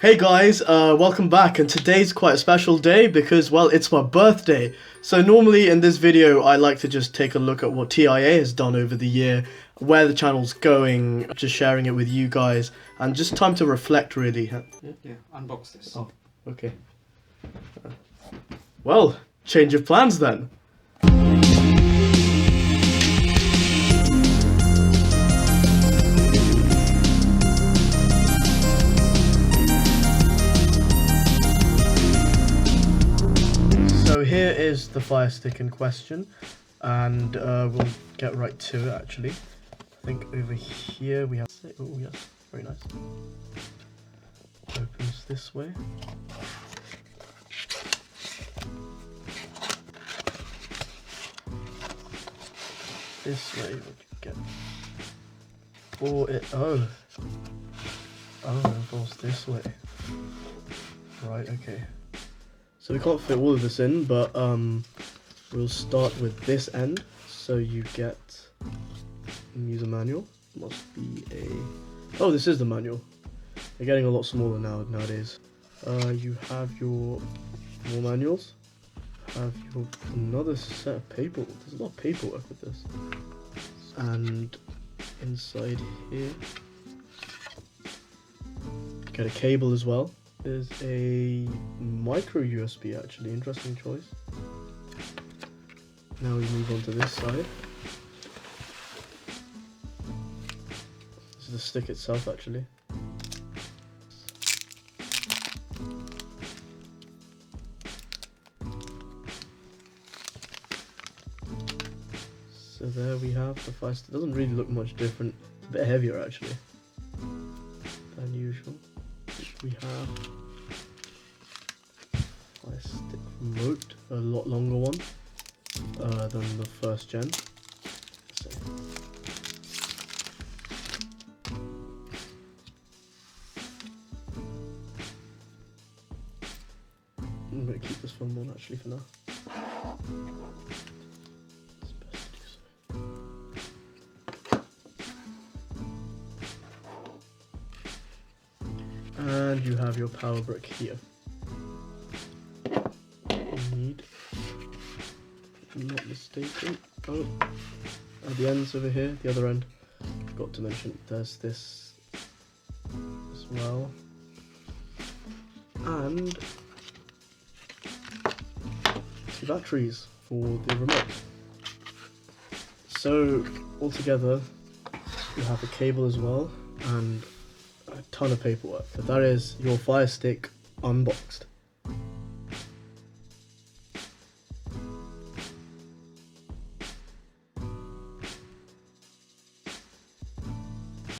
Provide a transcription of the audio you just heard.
Hey guys, welcome back, and today's quite a special day because, well, it's my birthday. So normally in this video I like to just take a look at what T.I.A has done over the year, where the channel's going, just sharing it with you guys, and just time to reflect really. Yeah, unbox this. Oh, okay. Well, change of plans then. So here is the Fire Stick in question, and we'll get right to it actually. I think over here we have, oh yes, very nice. Opens this way. This way, what you get? Or it, oh, it involves this way. Right, okay. So we can't fit all of this in, but we'll start with this end. So you get user manual. Must be a, oh, this is the manual. They're getting a lot smaller nowadays. You have your more manuals. Have your another set of paperwork. There's a lot of paperwork with this. And inside here, you get a cable as well. There's a micro USB actually, interesting choice. Now we move on to this side. This is the stick itself actually. So there we have the Fire Stick. It doesn't really look much different. It's a bit heavier actually than usual. We have Fire Stick remote, a lot longer one than the first gen. So. I'm going to keep this phone on actually for now. It's best to do so. And you have your power brick here. You need, if I'm not mistaken, oh, at the ends over here, the other end, forgot to mention, there's this as well. And 2 batteries for the remote. So altogether, you have a cable as well, and a ton of paperwork. But that is your Fire Stick unboxed.